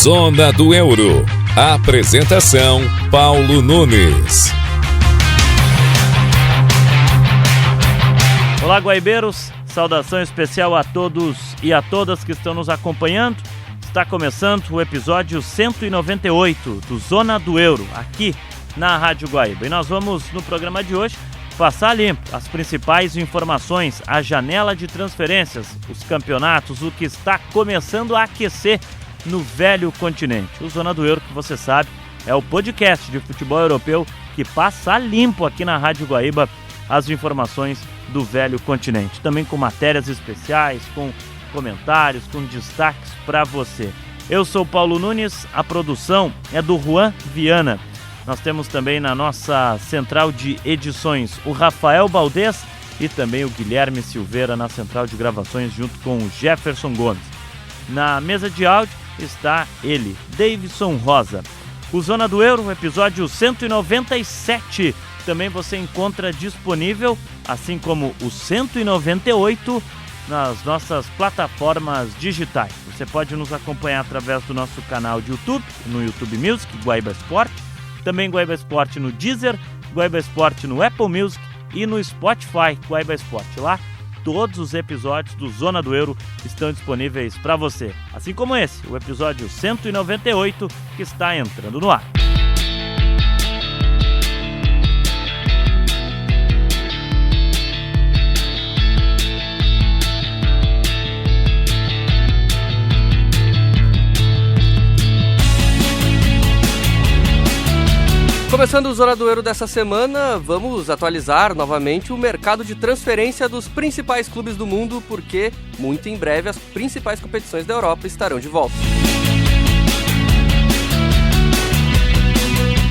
Zona do Euro. Apresentação: Paulo Nunes. Olá, guaibeiros. Saudação especial a todos e a todas que estão nos acompanhando. Está começando o episódio 198 do Zona do Euro, aqui na Rádio Guaíba. E nós vamos, no programa de hoje, passar limpo as principais informações, a janela de transferências, os campeonatos, o que está começando a aquecer no velho continente. O Zona do Euro, que você sabe, é o podcast de futebol europeu que passa limpo aqui na Rádio Guaíba as informações do velho continente. Também com matérias especiais, com comentários, com destaques para você. Eu sou Paulo Nunes, a produção é do Juan Viana. Nós temos também na nossa central de edições o Rafael Baldez e também o Guilherme Silveira na central de gravações junto com o Jefferson Gomes. Na mesa de áudio está ele, Davidson Rosa. O Zona do Euro, episódio 197, também você encontra disponível, assim como o 198, nas nossas plataformas digitais. Você pode nos acompanhar através do nosso canal de YouTube, no YouTube Music, Guaíba Sport, também Guaíba Sport no Deezer, Guaíba Sport no Apple Music e no Spotify, Guaíba Sport. Lá, todos os episódios do Zona do Euro estão disponíveis para você. Assim como esse, o episódio 198, que está entrando no ar. Começando o Zona do Euro dessa semana, vamos atualizar novamente o mercado de transferência dos principais clubes do mundo, porque muito em breve as principais competições da Europa estarão de volta.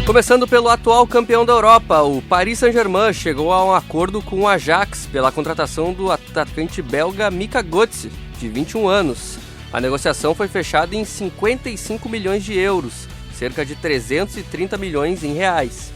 Começando pelo atual campeão da Europa, o Paris Saint-Germain chegou a um acordo com o Ajax pela contratação do atacante belga Mika Götze, de 21 anos. A negociação foi fechada em 55 milhões de euros, cerca de 330 milhões em reais.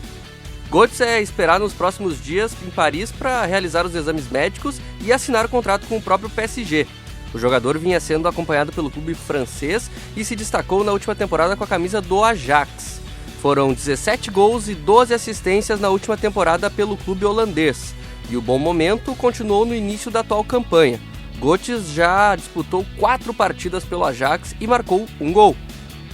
Götze é esperado nos próximos dias em Paris para realizar os exames médicos e assinar o contrato com o próprio PSG. O jogador vinha sendo acompanhado pelo clube francês e se destacou na última temporada com a camisa do Ajax. Foram 17 gols e 12 assistências na última temporada pelo clube holandês. E o bom momento continuou no início da atual campanha. Götze já disputou 4 partidas pelo Ajax e marcou um gol.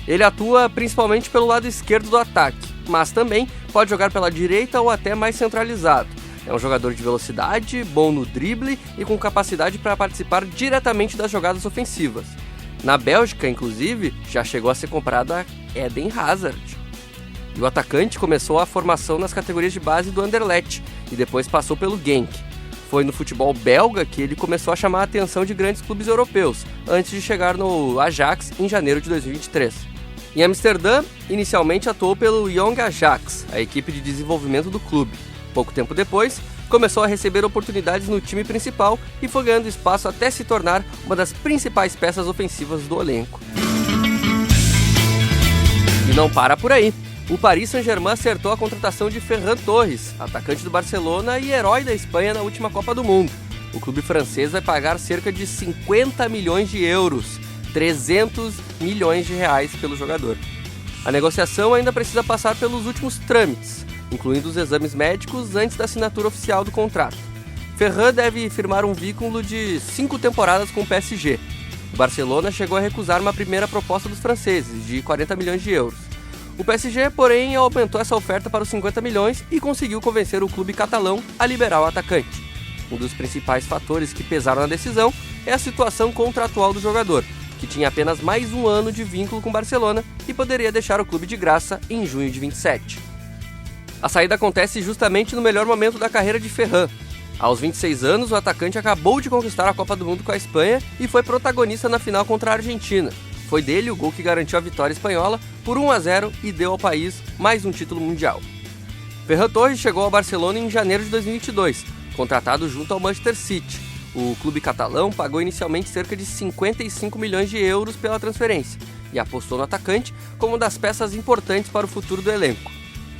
Ele atua principalmente pelo lado esquerdo do ataque, mas também pode jogar pela direita ou até mais centralizado. É um jogador de velocidade, bom no drible e com capacidade para participar diretamente das jogadas ofensivas. Na Bélgica, inclusive, já chegou a ser comprado a Eden Hazard. E o atacante começou a formação nas categorias de base do Anderlecht e depois passou pelo Genk. Foi no futebol belga que ele começou a chamar a atenção de grandes clubes europeus, antes de chegar no Ajax em janeiro de 2023. Em Amsterdã, inicialmente atuou pelo Young Ajax, a equipe de desenvolvimento do clube. Pouco tempo depois, começou a receber oportunidades no time principal e foi ganhando espaço até se tornar uma das principais peças ofensivas do elenco. E não para por aí. O Paris Saint-Germain acertou a contratação de Ferran Torres, atacante do Barcelona e herói da Espanha na última Copa do Mundo. O clube francês vai pagar cerca de 50 milhões de euros, 300 milhões de reais pelo jogador. A negociação ainda precisa passar pelos últimos trâmites, incluindo os exames médicos antes da assinatura oficial do contrato. Ferran deve firmar um vínculo de 5 temporadas com o PSG. O Barcelona chegou a recusar uma primeira proposta dos franceses, de 40 milhões de euros. O PSG, porém, aumentou essa oferta para os 50 milhões e conseguiu convencer o clube catalão a liberar o atacante. Um dos principais fatores que pesaram na decisão é a situação contratual do jogador, que tinha apenas mais um ano de vínculo com o Barcelona e poderia deixar o clube de graça em junho de 27. A saída acontece justamente no melhor momento da carreira de Ferran. Aos 26 anos, o atacante acabou de conquistar a Copa do Mundo com a Espanha e foi protagonista na final contra a Argentina. Foi dele o gol que garantiu a vitória espanhola por 1-0 e deu ao país mais um título mundial. Ferran Torres chegou ao Barcelona em janeiro de 2022, contratado junto ao Manchester City. O clube catalão pagou inicialmente cerca de 55 milhões de euros pela transferência e apostou no atacante como uma das peças importantes para o futuro do elenco.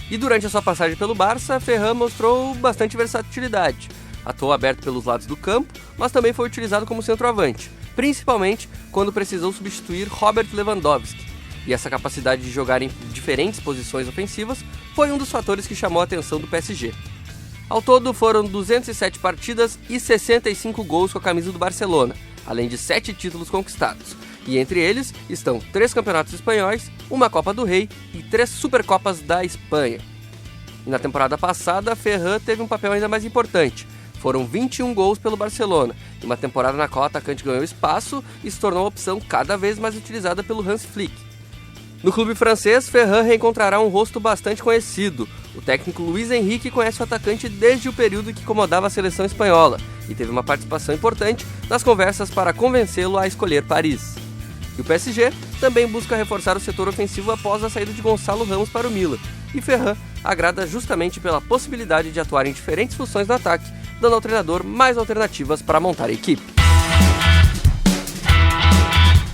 E durante a sua passagem pelo Barça, Ferran mostrou bastante versatilidade. Atuou aberto pelos lados do campo, mas também foi utilizado como centroavante, principalmente quando precisou substituir Robert Lewandowski. e essa capacidade de jogar em diferentes posições ofensivas foi um dos fatores que chamou a atenção do PSG. Ao todo foram 207 partidas e 65 gols com a camisa do Barcelona, além de 7 títulos conquistados, e entre eles estão 3 campeonatos espanhóis, uma Copa do Rei e 3 Supercopas da Espanha. E na temporada passada, Ferran teve um papel ainda mais importante. Foram 21 gols pelo Barcelona, em uma temporada na qual o atacante ganhou espaço e se tornou uma opção cada vez mais utilizada pelo Hans Flick. No clube francês, Ferran reencontrará um rosto bastante conhecido. O técnico Luis Enrique conhece o atacante desde o período que comandava a seleção espanhola e teve uma participação importante nas conversas para convencê-lo a escolher Paris. E o PSG também busca reforçar o setor ofensivo após a saída de Gonçalo Ramos para o Milan, e Ferran agrada justamente pela possibilidade de atuar em diferentes funções no ataque, dando ao treinador mais alternativas para montar a equipe.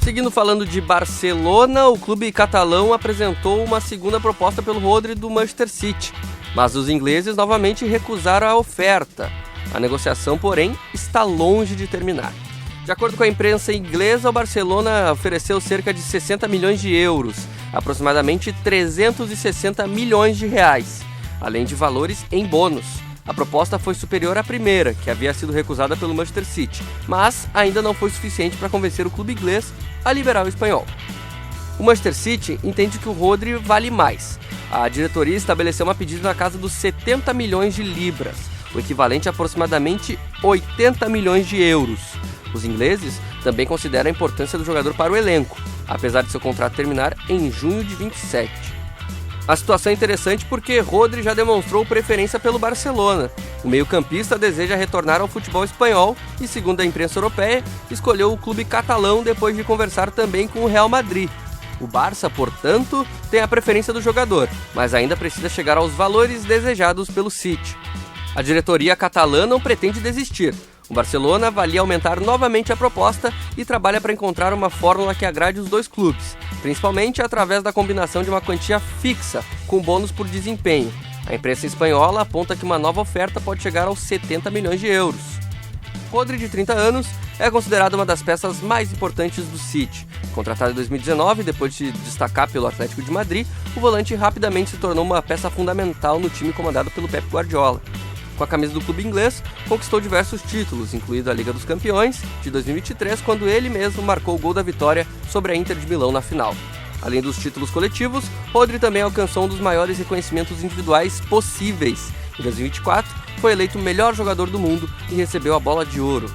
Seguindo falando de Barcelona, o clube catalão apresentou uma segunda proposta pelo Rodri do Manchester City, mas os ingleses novamente recusaram a oferta. A negociação, porém, está longe de terminar. De acordo com a imprensa inglesa, o Barcelona ofereceu cerca de 60 milhões de euros, aproximadamente 360 milhões de reais, além de valores em bônus. A proposta foi superior à primeira, que havia sido recusada pelo Manchester City, mas ainda não foi suficiente para convencer o clube inglês a liberar o espanhol. O Manchester City entende que o Rodri vale mais. A diretoria estabeleceu uma pedida na casa dos 70 milhões de libras, o equivalente a aproximadamente 80 milhões de euros. Os ingleses também consideram a importância do jogador para o elenco, apesar de seu contrato terminar em junho de 27. A situação é interessante porque Rodri já demonstrou preferência pelo Barcelona. O meio-campista deseja retornar ao futebol espanhol e, segundo a imprensa europeia, escolheu o clube catalão depois de conversar também com o Real Madrid. O Barça, portanto, tem a preferência do jogador, mas ainda precisa chegar aos valores desejados pelo City. A diretoria catalã não pretende desistir. O Barcelona avalia aumentar novamente a proposta e trabalha para encontrar uma fórmula que agrade os dois clubes, principalmente através da combinação de uma quantia fixa com bônus por desempenho. A imprensa espanhola aponta que uma nova oferta pode chegar aos 70 milhões de euros. Rodri, de 30 anos, é considerado uma das peças mais importantes do City. Contratado em 2019, depois de destacar pelo Atlético de Madrid, o volante rapidamente se tornou uma peça fundamental no time comandado pelo Pep Guardiola. Com a camisa do clube inglês, conquistou diversos títulos, incluindo a Liga dos Campeões, de 2023, quando ele mesmo marcou o gol da vitória sobre a Inter de Milão na final. Além dos títulos coletivos, Rodri também alcançou um dos maiores reconhecimentos individuais possíveis. Em 2024, foi eleito o melhor jogador do mundo e recebeu a Bola de Ouro,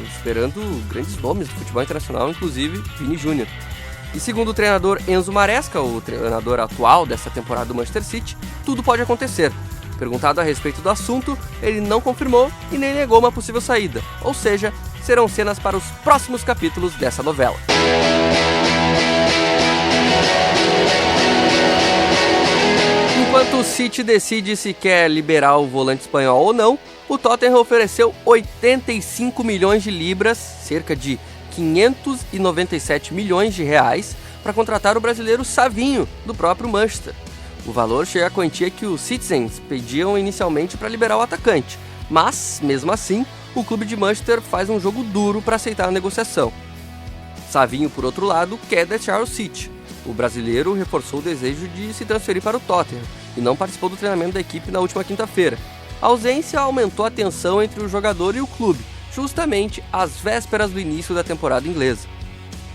esperando grandes nomes do futebol internacional, inclusive Vini Júnior. E segundo o treinador Enzo Maresca, o treinador atual dessa temporada do Manchester City, tudo pode acontecer. Perguntado a respeito do assunto, ele não confirmou e nem negou uma possível saída, ou seja, serão cenas para os próximos capítulos dessa novela. Enquanto o City decide se quer liberar o volante espanhol ou não, o Tottenham ofereceu 85 milhões de libras, cerca de 597 milhões de reais, para contratar o brasileiro Savinho, do próprio Manchester. O valor chega à quantia que os Citizens pediam inicialmente para liberar o atacante, mas, mesmo assim, o clube de Manchester faz um jogo duro para aceitar a negociação. Savinho, por outro lado, quer deixar o City. O brasileiro reforçou o desejo de se transferir para o Tottenham e não participou do treinamento da equipe na última quinta-feira. A ausência aumentou a tensão entre o jogador e o clube, justamente às vésperas do início da temporada inglesa.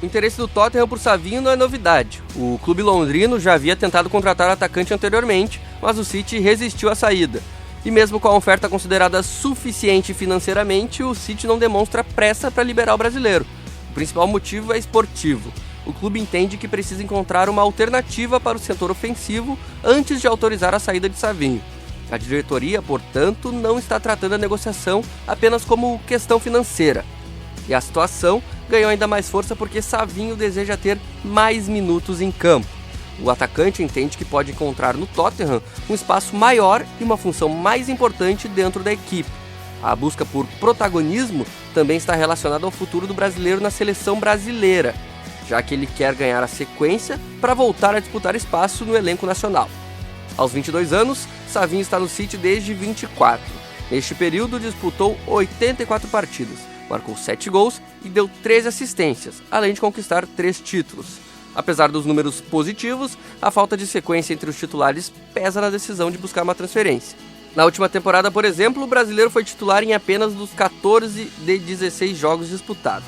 O interesse do Tottenham por Savinho não é novidade. O clube londrino já havia tentado contratar o atacante anteriormente, mas o City resistiu à saída. E mesmo com a oferta considerada suficiente financeiramente, o City não demonstra pressa para liberar o brasileiro. O principal motivo é esportivo. O clube entende que precisa encontrar uma alternativa para o setor ofensivo antes de autorizar a saída de Savinho. A diretoria, portanto, não está tratando a negociação apenas como questão financeira. E a situação ganhou ainda mais força porque Savinho deseja ter mais minutos em campo. O atacante entende que pode encontrar no Tottenham um espaço maior e uma função mais importante dentro da equipe. A busca por protagonismo também está relacionada ao futuro do brasileiro na seleção brasileira, já que ele quer ganhar a sequência para voltar a disputar espaço no elenco nacional. Aos 22 anos, Savinho está no City desde 24. Neste período, disputou 84 partidas, marcou 7 gols e deu 13 assistências, além de conquistar 3 títulos. Apesar dos números positivos, a falta de sequência entre os titulares pesa na decisão de buscar uma transferência. Na última temporada, por exemplo, o brasileiro foi titular em apenas dos 14 de 16 jogos disputados.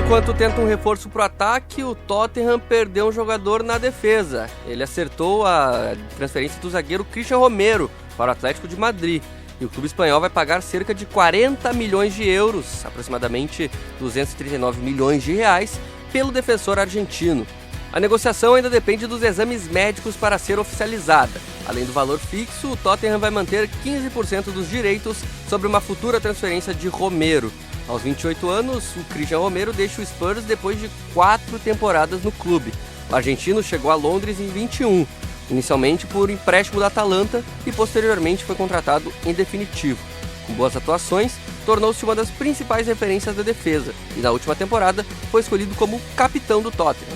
Enquanto tenta um reforço para o ataque, o Tottenham perdeu um jogador na defesa. Ele acertou a transferência do zagueiro Christian Romero para o Atlético de Madrid. E o clube espanhol vai pagar cerca de 40 milhões de euros, aproximadamente 239 milhões de reais, pelo defensor argentino. A negociação ainda depende dos exames médicos para ser oficializada. Além do valor fixo, o Tottenham vai manter 15% dos direitos sobre uma futura transferência de Romero. Aos 28 anos, o Christian Romero deixa o Spurs depois de 4 temporadas no clube. O argentino chegou a Londres em 21, inicialmente por empréstimo da Atalanta e posteriormente foi contratado em definitivo. Com boas atuações, tornou-se uma das principais referências da defesa e na última temporada foi escolhido como capitão do Tottenham.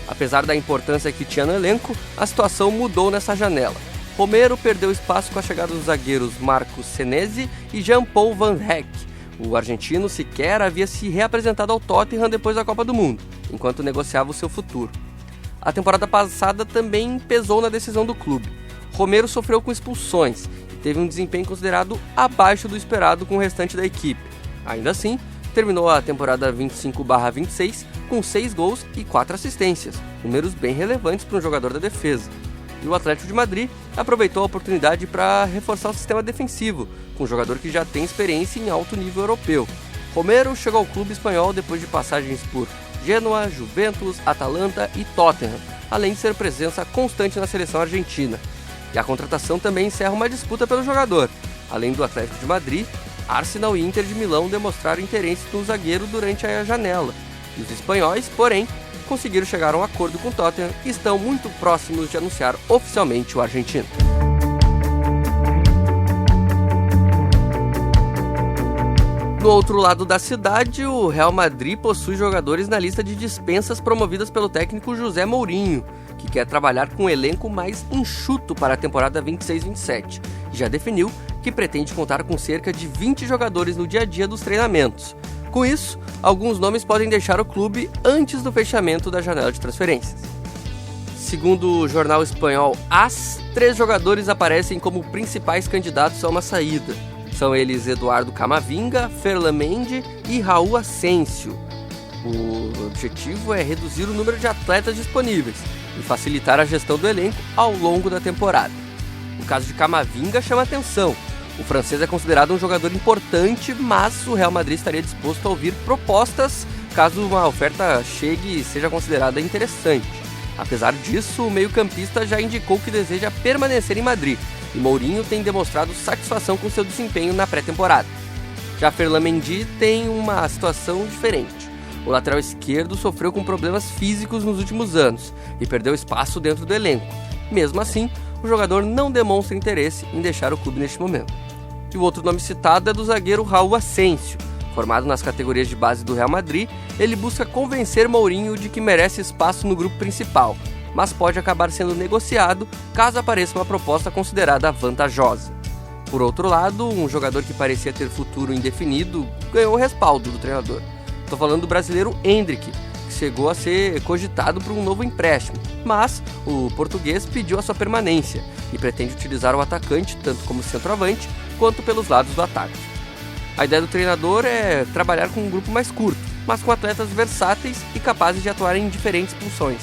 Apesar da importância que tinha no elenco, a situação mudou nessa janela. Romero perdeu espaço com a chegada dos zagueiros Marco Senesi e Jean-Paul Van Hecke. O argentino sequer havia se reapresentado ao Tottenham depois da Copa do Mundo, enquanto negociava o seu futuro. A temporada passada também pesou na decisão do clube. Romero sofreu com expulsões e teve um desempenho considerado abaixo do esperado com o restante da equipe. Ainda assim, terminou a temporada 25/26 com 6 gols e 4 assistências, números bem relevantes para um jogador da defesa. E o Atlético de Madrid aproveitou a oportunidade para reforçar o sistema defensivo, com um jogador que já tem experiência em alto nível europeu. Romero chegou ao clube espanhol depois de passagens por Genoa, Juventus, Atalanta e Tottenham, além de ser presença constante na seleção argentina. E a contratação também encerra uma disputa pelo jogador. Além do Atlético de Madrid, Arsenal e Inter de Milão demonstraram interesse no zagueiro durante a janela. E os espanhóis, porém, conseguiram chegar a um acordo com o Tottenham e estão muito próximos de anunciar oficialmente o argentino. Do outro lado da cidade, o Real Madrid possui jogadores na lista de dispensas promovidas pelo técnico José Mourinho, que quer trabalhar com um elenco mais enxuto para a temporada 26-27, e já definiu que pretende contar com cerca de 20 jogadores no dia a dia dos treinamentos. Com isso, alguns nomes podem deixar o clube antes do fechamento da janela de transferências. Segundo o jornal espanhol AS, 3 jogadores aparecem como principais candidatos a uma saída. São eles Eduardo Camavinga, Ferland Mendy e Raul Asensio. O objetivo é reduzir o número de atletas disponíveis e facilitar a gestão do elenco ao longo da temporada. O caso de Camavinga chama atenção. O francês é considerado um jogador importante, mas o Real Madrid estaria disposto a ouvir propostas caso uma oferta chegue e seja considerada interessante. Apesar disso, o meio-campista já indicou que deseja permanecer em Madrid e Mourinho tem demonstrado satisfação com seu desempenho na pré-temporada. Já Ferland Mendy tem uma situação diferente. O lateral esquerdo sofreu com problemas físicos nos últimos anos e perdeu espaço dentro do elenco. Mesmo assim, o jogador não demonstra interesse em deixar o clube neste momento. E o outro nome citado é do zagueiro Raul Asensio. Formado nas categorias de base do Real Madrid, ele busca convencer Mourinho de que merece espaço no grupo principal, mas pode acabar sendo negociado caso apareça uma proposta considerada vantajosa. Por outro lado, um jogador que parecia ter futuro indefinido ganhou o respaldo do treinador. Estou falando do brasileiro Endrick, que chegou a ser cogitado por um novo empréstimo, mas o português pediu a sua permanência e pretende utilizar o atacante tanto como centroavante quanto pelos lados do ataque. A ideia do treinador é trabalhar com um grupo mais curto, mas com atletas versáteis e capazes de atuar em diferentes funções.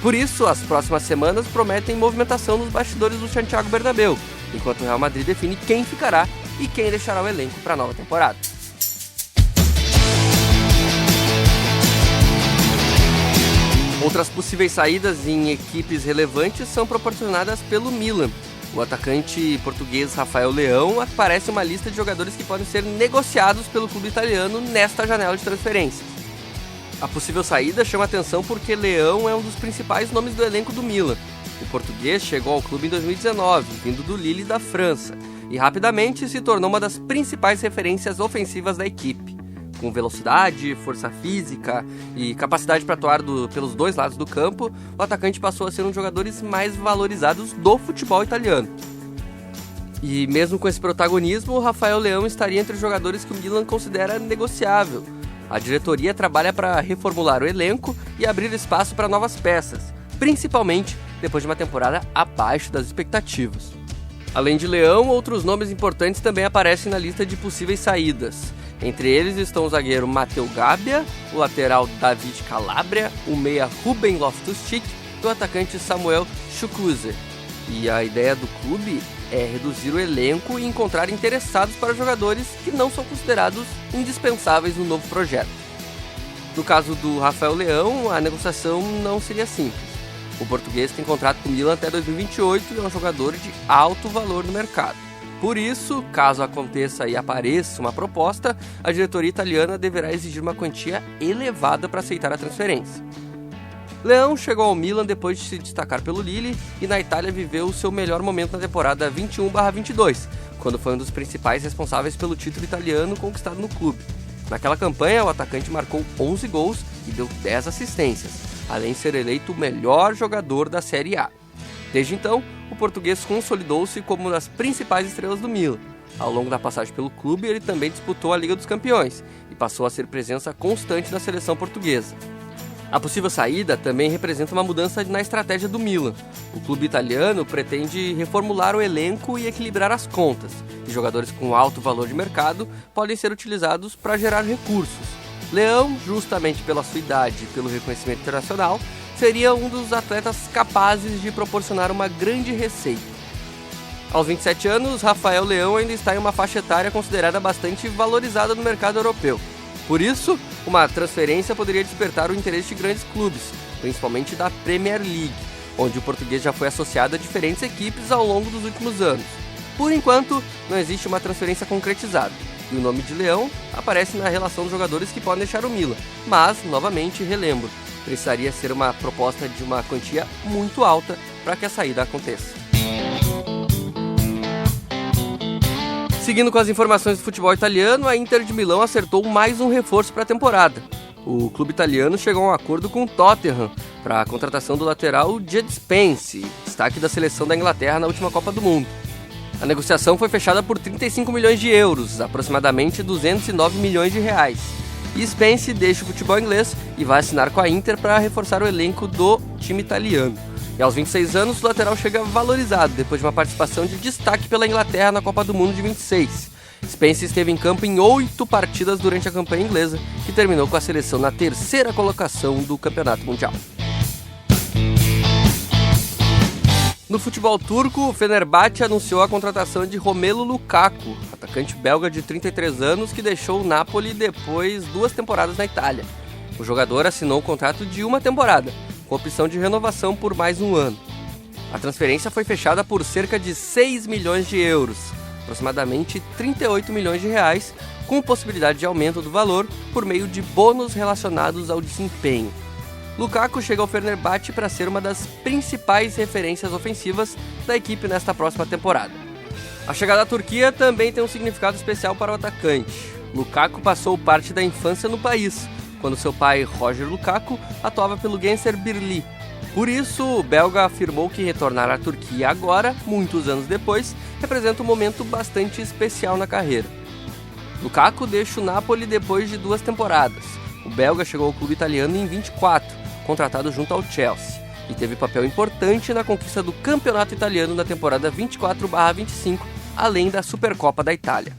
Por isso, as próximas semanas prometem movimentação nos bastidores do Santiago Bernabéu, enquanto o Real Madrid define quem ficará e quem deixará o elenco para a nova temporada. Outras possíveis saídas em equipes relevantes são proporcionadas pelo Milan. O atacante português Rafael Leão aparece uma lista de jogadores que podem ser negociados pelo clube italiano nesta janela de transferências. A possível saída chama atenção porque Leão é um dos principais nomes do elenco do Milan. O português chegou ao clube em 2019, vindo do Lille da França, e rapidamente se tornou uma das principais referências ofensivas da equipe. Com velocidade, força física e capacidade para atuar pelos dois lados do campo, o atacante passou a ser um dos jogadores mais valorizados do futebol italiano. E mesmo com esse protagonismo, o Rafael Leão estaria entre os jogadores que o Milan considera negociável. A diretoria trabalha para reformular o elenco e abrir espaço para novas peças, principalmente depois de uma temporada abaixo das expectativas. Além de Leão, outros nomes importantes também aparecem na lista de possíveis saídas. Entre eles estão o zagueiro Matteo Gabbia, o lateral David Calabria, o meia Ruben Loftus-Cheek e o atacante Samuel Chukwueze. E a ideia do clube é reduzir o elenco e encontrar interessados para jogadores que não são considerados indispensáveis no novo projeto. No caso do Rafael Leão, a negociação não seria simples. O português tem contrato com o Milan até 2028 e é um jogador de alto valor no mercado. Por isso, caso aconteça e apareça uma proposta, a diretoria italiana deverá exigir uma quantia elevada para aceitar a transferência. Leão chegou ao Milan depois de se destacar pelo Lille e na Itália viveu o seu melhor momento na temporada 21/22, quando foi um dos principais responsáveis pelo título italiano conquistado no clube. Naquela campanha, o atacante marcou 11 gols e deu 10 assistências, além de ser eleito o melhor jogador da Série A. Desde então, o português consolidou-se como uma das principais estrelas do Milan. Ao longo da passagem pelo clube, ele também disputou a Liga dos Campeões e passou a ser presença constante da seleção portuguesa. A possível saída também representa uma mudança na estratégia do Milan. O clube italiano pretende reformular o elenco e equilibrar as contas, e jogadores com alto valor de mercado podem ser utilizados para gerar recursos. Leão, justamente pela sua idade e pelo reconhecimento internacional, seria um dos atletas capazes de proporcionar uma grande receita. Aos 27 anos, Rafael Leão ainda está em uma faixa etária considerada bastante valorizada no mercado europeu. Por isso, uma transferência poderia despertar o interesse de grandes clubes, principalmente da Premier League, onde o português já foi associado a diferentes equipes ao longo dos últimos anos. Por enquanto, não existe uma transferência concretizada, e o nome de Leão aparece na relação dos jogadores que podem deixar o Milan, mas, novamente, relembro, precisaria ser uma proposta de uma quantia muito alta para que a saída aconteça. Seguindo com as informações do futebol italiano, a Inter de Milão acertou mais um reforço para a temporada. O clube italiano chegou a um acordo com o Tottenham para a contratação do lateral Jed Spence, destaque da seleção da Inglaterra na última Copa do Mundo. A negociação foi fechada por 35 milhões de euros, aproximadamente 209 milhões de reais. E Spence deixa o futebol inglês e vai assinar com a Inter para reforçar o elenco do time italiano. E aos 26 anos, o lateral chega valorizado depois de uma participação de destaque pela Inglaterra na Copa do Mundo de 26. Spence esteve em campo em 8 partidas durante a campanha inglesa, que terminou com a seleção na 3ª colocação do Campeonato Mundial. No futebol turco, o Fenerbahçe anunciou a contratação de Romelu Lukaku, atacante belga de 33 anos que deixou o Napoli depois de 2 temporadas na Itália. O jogador assinou um contrato de 1 temporada, com opção de renovação por mais 1 ano. A transferência foi fechada por cerca de 6 milhões de euros, aproximadamente 38 milhões de reais, com possibilidade de aumento do valor por meio de bônus relacionados ao desempenho. Lukaku chega ao Fenerbahçe para ser uma das principais referências ofensivas da equipe nesta próxima temporada. A chegada à Turquia também tem um significado especial para o atacante. Lukaku passou parte da infância no país, quando seu pai, Roger Lukaku, atuava pelo Gençler Birliği. Por isso, o belga afirmou que retornar à Turquia agora, muitos anos depois, representa um momento bastante especial na carreira. Lukaku deixa o Napoli depois de 2 temporadas. O belga chegou ao clube italiano em 24, contratado junto ao Chelsea, e teve papel importante na conquista do campeonato italiano na temporada 24/25, além da Supercopa da Itália.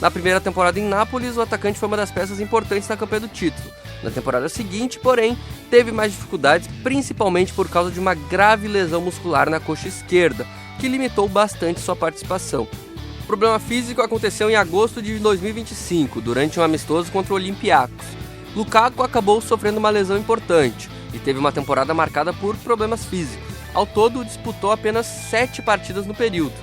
Na primeira temporada em Nápoles, o atacante foi uma das peças importantes na campanha do título. Na temporada seguinte, porém, teve mais dificuldades, principalmente por causa de uma grave lesão muscular na coxa esquerda, que limitou bastante sua participação. O problema físico aconteceu em agosto de 2025, durante um amistoso contra o Olympiacos. Lukaku acabou sofrendo uma lesão importante e teve uma temporada marcada por problemas físicos. Ao todo, disputou apenas 7 partidas no período.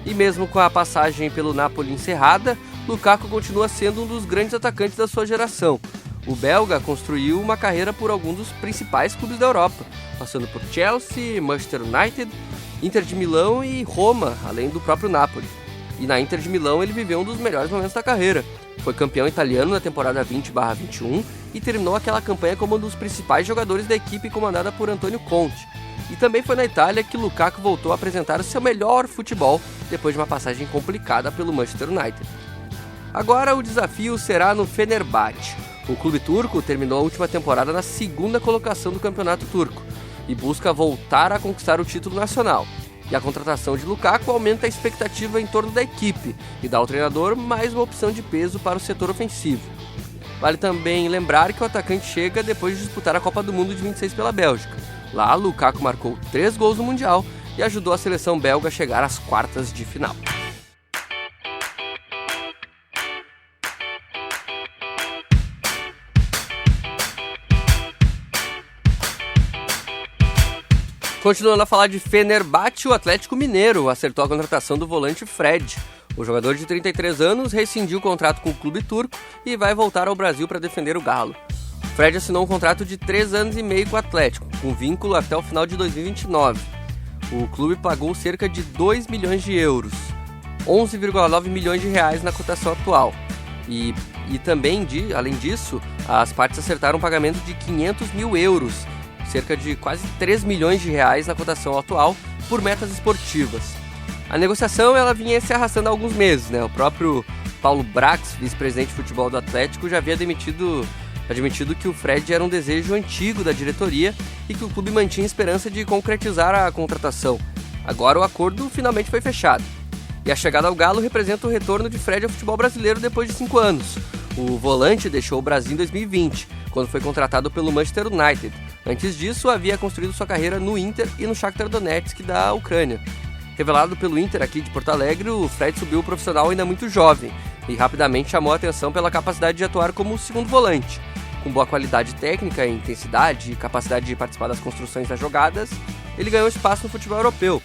E mesmo com a passagem pelo Napoli encerrada, Lukaku continua sendo um dos grandes atacantes da sua geração. O belga construiu uma carreira por alguns dos principais clubes da Europa, passando por Chelsea, Manchester United, Inter de Milão e Roma, além do próprio Napoli. E na Inter de Milão ele viveu um dos melhores momentos da carreira. Foi campeão italiano na temporada 20/21 e terminou aquela campanha como um dos principais jogadores da equipe comandada por Antonio Conte. E também foi na Itália que Lukaku voltou a apresentar o seu melhor futebol depois de uma passagem complicada pelo Manchester United. Agora o desafio será no Fenerbahçe. O clube turco terminou a última temporada na 2ª colocação do campeonato turco e busca voltar a conquistar o título nacional. E a contratação de Lukaku aumenta a expectativa em torno da equipe e dá ao treinador mais uma opção de peso para o setor ofensivo. Vale também lembrar que o atacante chega depois de disputar a Copa do Mundo de 26 pela Bélgica. Lá, Lukaku marcou 3 gols no Mundial e ajudou a seleção belga a chegar às quartas de final. Continuando a falar de Fenerbahçe, o Atlético Mineiro acertou a contratação do volante Fred. O jogador de 33 anos rescindiu o contrato com o clube turco e vai voltar ao Brasil para defender o Galo. Fred assinou um contrato de 3 anos e meio com o Atlético, com vínculo até o final de 2029. O clube pagou cerca de 2 milhões de euros, 11,9 milhões de reais na cotação atual. E também, além disso, as partes acertaram um pagamento de 500 mil euros, cerca de quase 3 milhões de reais na cotação atual, por metas esportivas. A negociação ela vinha se arrastando há alguns meses, né? O próprio Paulo Brax, vice-presidente de futebol do Atlético, já havia admitido que o Fred era um desejo antigo da diretoria e que o clube mantinha esperança de concretizar a contratação. Agora o acordo finalmente foi fechado. E a chegada ao Galo representa o retorno de Fred ao futebol brasileiro depois de 5 anos. O volante deixou o Brasil em 2020, quando foi contratado pelo Manchester United. Antes disso, havia construído sua carreira no Inter e no Shakhtar Donetsk da Ucrânia. Revelado pelo Inter aqui de Porto Alegre, o Fred subiu o profissional ainda muito jovem e rapidamente chamou a atenção pela capacidade de atuar como segundo volante. Com boa qualidade técnica, intensidade e capacidade de participar das construções das jogadas, ele ganhou espaço no futebol europeu.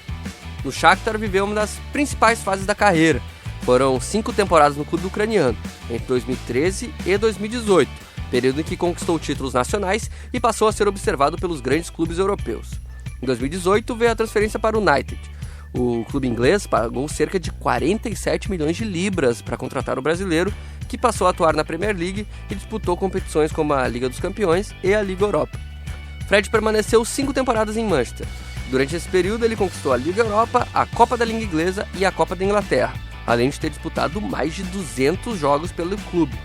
No Shakhtar viveu uma das principais fases da carreira. Foram 5 temporadas no clube ucraniano, entre 2013 e 2018, período em que conquistou títulos nacionais e passou a ser observado pelos grandes clubes europeus. Em 2018 veio a transferência para o United. O clube inglês pagou cerca de 47 milhões de libras para contratar o brasileiro, que passou a atuar na Premier League e disputou competições como a Liga dos Campeões e a Liga Europa. Fred permaneceu 5 temporadas em Manchester. Durante esse período ele conquistou a Liga Europa, a Copa da Liga Inglesa e a Copa da Inglaterra, além de ter disputado mais de 200 jogos pelo clube.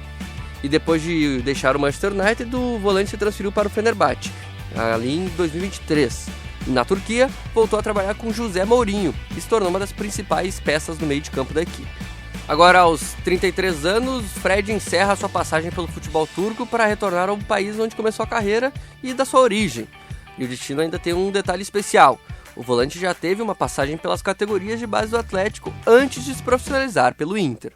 E depois de deixar o Manchester United, o volante se transferiu para o Fenerbahçe, ali em 2023. Na Turquia, voltou a trabalhar com José Mourinho e se tornou uma das principais peças no meio de campo da equipe. Agora, aos 33 anos, Fred encerra sua passagem pelo futebol turco para retornar ao país onde começou a carreira e da sua origem. E o destino ainda tem um detalhe especial. O volante já teve uma passagem pelas categorias de base do Atlético antes de se profissionalizar pelo Inter.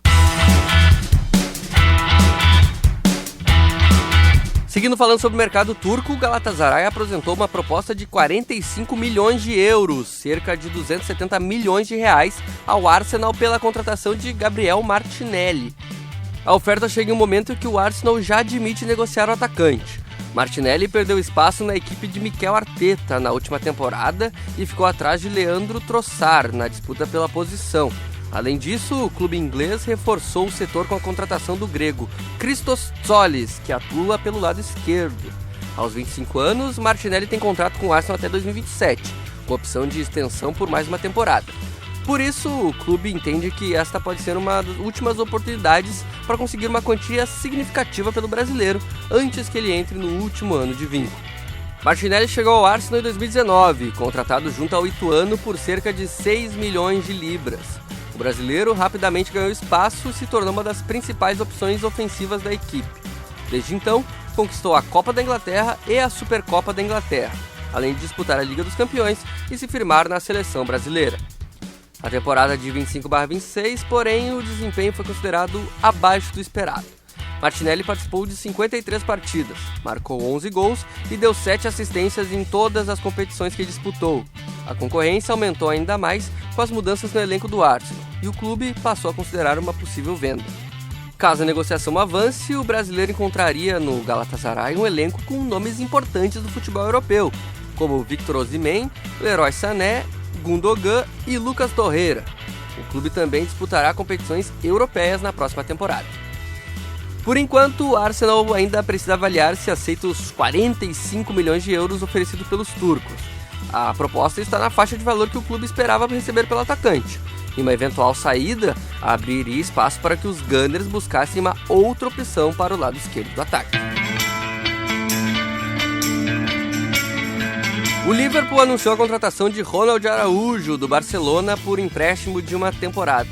Seguindo falando sobre o mercado turco, o Galatasaray apresentou uma proposta de 45 milhões de euros, cerca de 270 milhões de reais, ao Arsenal pela contratação de Gabriel Martinelli. A oferta chega em um momento em que o Arsenal já admite negociar o atacante. Martinelli perdeu espaço na equipe de Mikel Arteta na última temporada e ficou atrás de Leandro Trossard na disputa pela posição. Além disso, o clube inglês reforçou o setor com a contratação do grego Christos Tzolis, que atua pelo lado esquerdo. Aos 25 anos, Martinelli tem contrato com o Arsenal até 2027, com opção de extensão por mais uma temporada. Por isso, o clube entende que esta pode ser uma das últimas oportunidades para conseguir uma quantia significativa pelo brasileiro, antes que ele entre no último ano de vínculo. Martinelli chegou ao Arsenal em 2019, contratado junto ao Ituano por cerca de 6 milhões de libras. O brasileiro rapidamente ganhou espaço e se tornou uma das principais opções ofensivas da equipe. Desde então, conquistou a Copa da Inglaterra e a Supercopa da Inglaterra, além de disputar a Liga dos Campeões e se firmar na seleção brasileira. A temporada de 25/26, porém, o desempenho foi considerado abaixo do esperado. Martinelli participou de 53 partidas, marcou 11 gols e deu 7 assistências em todas as competições que disputou. A concorrência aumentou ainda mais com as mudanças no elenco do Arsenal e o clube passou a considerar uma possível venda. Caso a negociação avance, o brasileiro encontraria no Galatasaray um elenco com nomes importantes do futebol europeu, como Victor Osimhen, Leroy Sané, Gundogan e Lucas Torreira. O clube também disputará competições europeias na próxima temporada. Por enquanto, o Arsenal ainda precisa avaliar se aceita os 45 milhões de euros oferecidos pelos turcos. A proposta está na faixa de valor que o clube esperava receber pelo atacante, e uma eventual saída abriria espaço para que os Gunners buscassem uma outra opção para o lado esquerdo do ataque. O Liverpool anunciou a contratação de Ronald Araújo, do Barcelona, por empréstimo de uma temporada.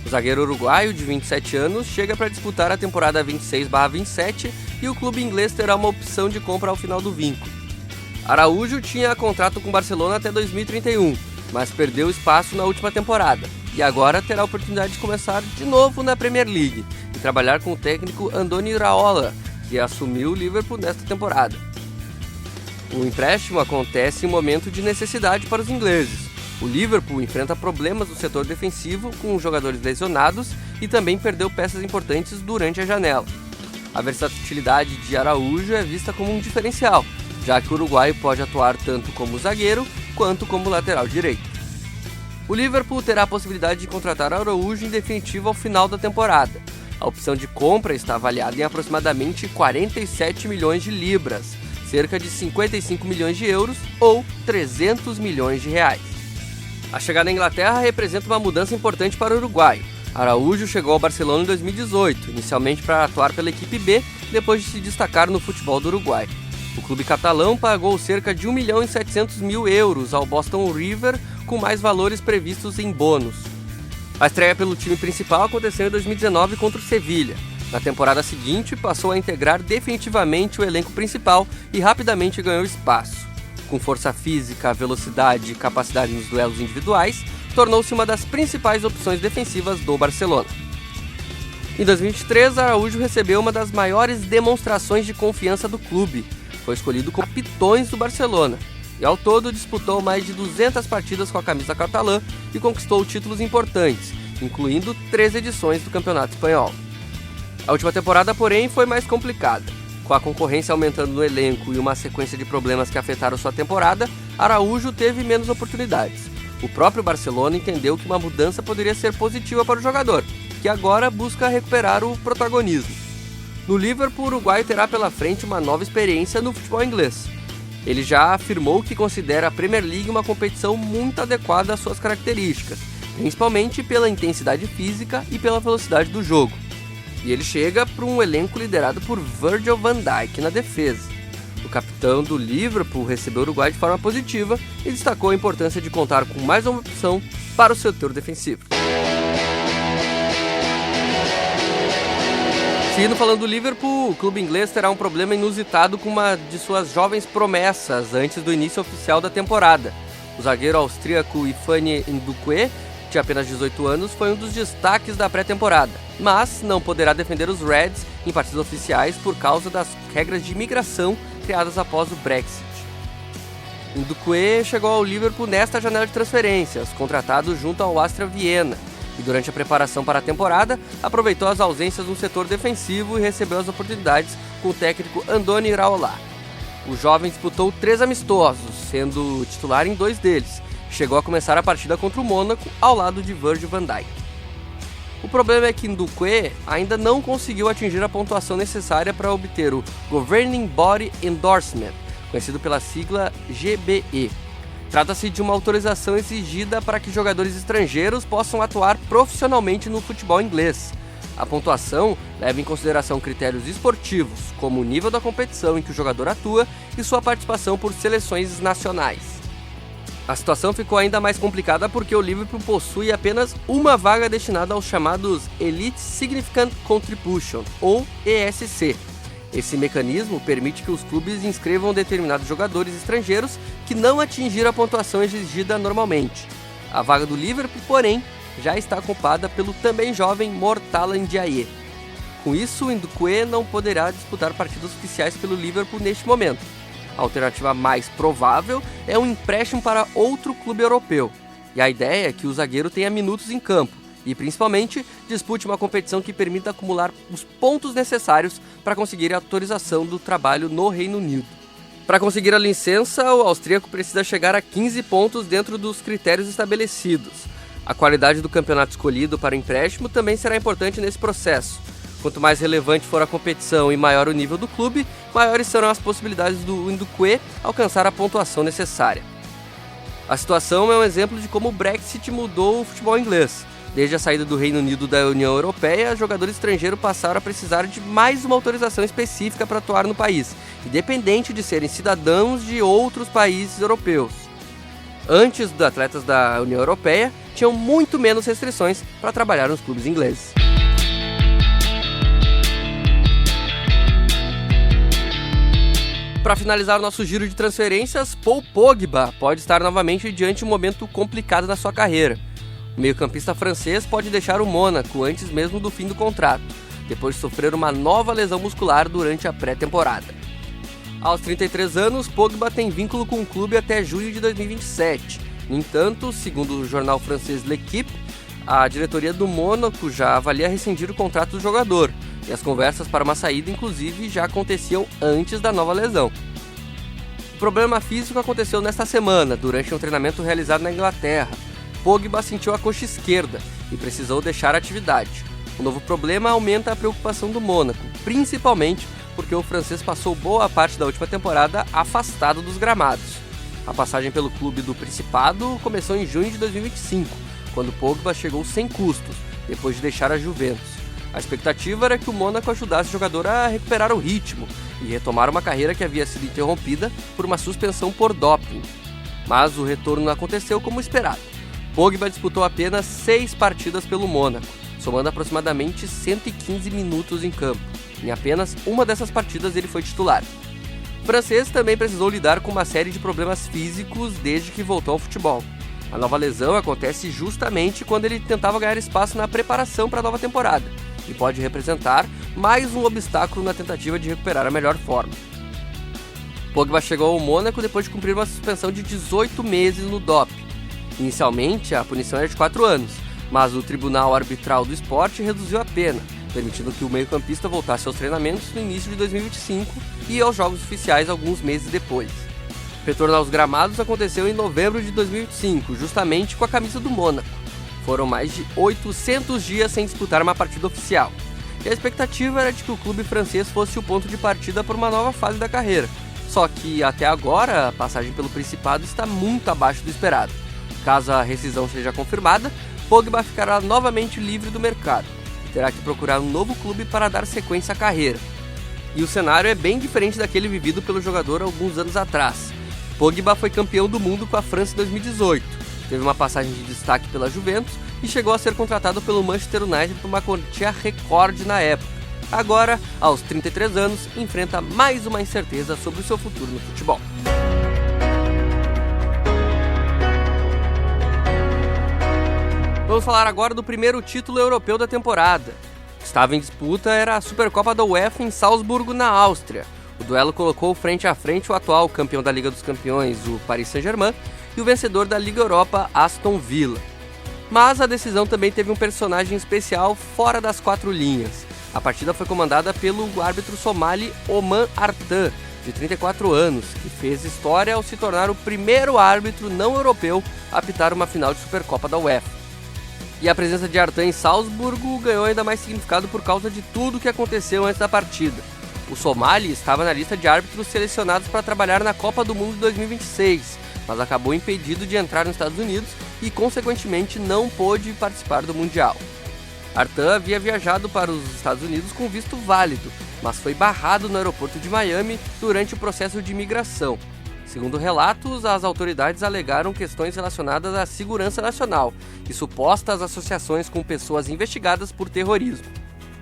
O zagueiro uruguaio, de 27 anos, chega para disputar a temporada 26/27 e o clube inglês terá uma opção de compra ao final do vínculo. Araújo tinha contrato com o Barcelona até 2031, mas perdeu espaço na última temporada e agora terá a oportunidade de começar de novo na Premier League e trabalhar com o técnico Andoni Iraola, que assumiu o Liverpool nesta temporada. O empréstimo acontece em um momento de necessidade para os ingleses. O Liverpool enfrenta problemas no setor defensivo com jogadores lesionados e também perdeu peças importantes durante a janela. A versatilidade de Araújo é vista como um diferencial, já que o uruguaio pode atuar tanto como zagueiro quanto como lateral direito. O Liverpool terá a possibilidade de contratar Araújo em definitivo ao final da temporada. A opção de compra está avaliada em aproximadamente 47 milhões de libras, cerca de 55 milhões de euros ou 300 milhões de reais. A chegada na Inglaterra representa uma mudança importante para o Uruguai. Araújo chegou ao Barcelona em 2018, inicialmente para atuar pela equipe B, depois de se destacar no futebol do Uruguai. O clube catalão pagou cerca de 1.700.000 euros ao Boston River, com mais valores previstos em bônus. A estreia pelo time principal aconteceu em 2019 contra o Sevilha. Na temporada seguinte, passou a integrar definitivamente o elenco principal e rapidamente ganhou espaço. Com força física, velocidade e capacidade nos duelos individuais, tornou-se uma das principais opções defensivas do Barcelona. Em 2023, Araújo recebeu uma das maiores demonstrações de confiança do clube. Foi escolhido como capitões do Barcelona e, ao todo, disputou mais de 200 partidas com a camisa catalã e conquistou títulos importantes, incluindo 3 edições do Campeonato Espanhol. A última temporada, porém, foi mais complicada. Com a concorrência aumentando no elenco e uma sequência de problemas que afetaram sua temporada, Araújo teve menos oportunidades. O próprio Barcelona entendeu que uma mudança poderia ser positiva para o jogador, que agora busca recuperar o protagonismo. No Liverpool, o uruguaio terá pela frente uma nova experiência no futebol inglês. Ele já afirmou que considera a Premier League uma competição muito adequada às suas características, principalmente pela intensidade física e pela velocidade do jogo. E ele chega para um elenco liderado por Virgil van Dijk na defesa. O capitão do Liverpool recebeu o Uruguai de forma positiva e destacou a importância de contar com mais uma opção para o setor defensivo. Seguindo falando do Liverpool, o clube inglês terá um problema inusitado com uma de suas jovens promessas antes do início oficial da temporada. O zagueiro austríaco Ifane Ndukwe, de apenas 18 anos, foi um dos destaques da pré-temporada, mas não poderá defender os Reds em partidas oficiais por causa das regras de imigração criadas após o Brexit. Ndukwe chegou ao Liverpool nesta janela de transferências, contratado junto ao Astra Viena, e durante a preparação para a temporada, aproveitou as ausências no setor defensivo e recebeu as oportunidades com o técnico Andoni Iraola. O jovem disputou 3 amistosos, sendo titular em 2 deles. Chegou a começar a partida contra o Mônaco ao lado de Virgil van Dijk. O problema é que Ndukwe ainda não conseguiu atingir a pontuação necessária para obter o Governing Body Endorsement, conhecido pela sigla GBE. Trata-se de uma autorização exigida para que jogadores estrangeiros possam atuar profissionalmente no futebol inglês. A pontuação leva em consideração critérios esportivos, como o nível da competição em que o jogador atua e sua participação por seleções nacionais. A situação ficou ainda mais complicada porque o Liverpool possui apenas uma vaga destinada aos chamados Elite Significant Contribution, ou ESC. Esse mecanismo permite que os clubes inscrevam determinados jogadores estrangeiros que não atingiram a pontuação exigida normalmente. A vaga do Liverpool, porém, já está ocupada pelo também jovem Mortala Ndiaye. Com isso, o Ndukwe não poderá disputar partidas oficiais pelo Liverpool neste momento. A alternativa mais provável é um empréstimo para outro clube europeu. E a ideia é que o zagueiro tenha minutos em campo e, principalmente, dispute uma competição que permita acumular os pontos necessários para conseguir a autorização do trabalho no Reino Unido. Para conseguir a licença, o austríaco precisa chegar a 15 pontos dentro dos critérios estabelecidos. A qualidade do campeonato escolhido para o empréstimo também será importante nesse processo. Quanto mais relevante for a competição e maior o nível do clube, maiores serão as possibilidades do Ndukwe alcançar a pontuação necessária. A situação é um exemplo de como o Brexit mudou o futebol inglês. Desde a saída do Reino Unido da União Europeia, jogadores estrangeiros passaram a precisar de mais uma autorização específica para atuar no país, independente de serem cidadãos de outros países europeus. Antes, os atletas da União Europeia tinham muito menos restrições para trabalhar nos clubes ingleses. Para finalizar o nosso giro de transferências, Paul Pogba pode estar novamente diante de um momento complicado na sua carreira. O meio-campista francês pode deixar o Mônaco antes mesmo do fim do contrato, depois de sofrer uma nova lesão muscular durante a pré-temporada. Aos 33 anos, Pogba tem vínculo com o clube até junho de 2027. No entanto, segundo o jornal francês L'Équipe, a diretoria do Mônaco já avalia rescindir o contrato do jogador, e as conversas para uma saída, inclusive, já aconteciam antes da nova lesão. O problema físico aconteceu nesta semana, durante um treinamento realizado na Inglaterra. Pogba sentiu a coxa esquerda e precisou deixar a atividade. O novo problema aumenta a preocupação do Mônaco, principalmente porque o francês passou boa parte da última temporada afastado dos gramados. A passagem pelo clube do Principado começou em junho de 2025, quando Pogba chegou sem custos, depois de deixar a Juventus. A expectativa era que o Mônaco ajudasse o jogador a recuperar o ritmo e retomar uma carreira que havia sido interrompida por uma suspensão por doping. Mas o retorno não aconteceu como esperado. Pogba disputou apenas 6 partidas pelo Mônaco, somando aproximadamente 115 minutos em campo. Em apenas uma dessas partidas ele foi titular. O francês também precisou lidar com uma série de problemas físicos desde que voltou ao futebol. A nova lesão acontece justamente quando ele tentava ganhar espaço na preparação para a nova temporada, e pode representar mais um obstáculo na tentativa de recuperar a melhor forma. Pogba chegou ao Mônaco depois de cumprir uma suspensão de 18 meses no doping. Inicialmente, a punição era de 4 anos, mas o Tribunal Arbitral do Esporte reduziu a pena, permitindo que o meio-campista voltasse aos treinamentos no início de 2025 e aos jogos oficiais alguns meses depois. O retorno aos gramados aconteceu em novembro de 2025, justamente com a camisa do Mônaco. Foram mais de 800 dias sem disputar uma partida oficial, e a expectativa era de que o clube francês fosse o ponto de partida para uma nova fase da carreira. Só que, até agora, a passagem pelo Principado está muito abaixo do esperado. Caso a rescisão seja confirmada, Pogba ficará novamente livre do mercado e terá que procurar um novo clube para dar sequência à carreira. E o cenário é bem diferente daquele vivido pelo jogador alguns anos atrás. Pogba foi campeão do mundo com a França em 2018, teve uma passagem de destaque pela Juventus e chegou a ser contratado pelo Manchester United por uma quantia recorde na época. Agora, aos 33 anos, enfrenta mais uma incerteza sobre o seu futuro no futebol. Vamos falar agora do primeiro título europeu da temporada. O que estava em disputa era a Supercopa da UEFA em Salzburgo, na Áustria. O duelo colocou frente a frente o atual campeão da Liga dos Campeões, o Paris Saint-Germain, e o vencedor da Liga Europa, Aston Villa. Mas a decisão também teve um personagem especial fora das 4 linhas. A partida foi comandada pelo árbitro somali Oman Artan, de 34 anos, que fez história ao se tornar o primeiro árbitro não europeu a apitar uma final de Supercopa da UEFA. E a presença de Artan em Salzburgo ganhou ainda mais significado por causa de tudo o que aconteceu antes da partida. O Somali estava na lista de árbitros selecionados para trabalhar na Copa do Mundo de 2026, mas acabou impedido de entrar nos Estados Unidos e, consequentemente, não pôde participar do Mundial. Artan havia viajado para os Estados Unidos com visto válido, mas foi barrado no aeroporto de Miami durante o processo de imigração. Segundo relatos, as autoridades alegaram questões relacionadas à segurança nacional e supostas associações com pessoas investigadas por terrorismo.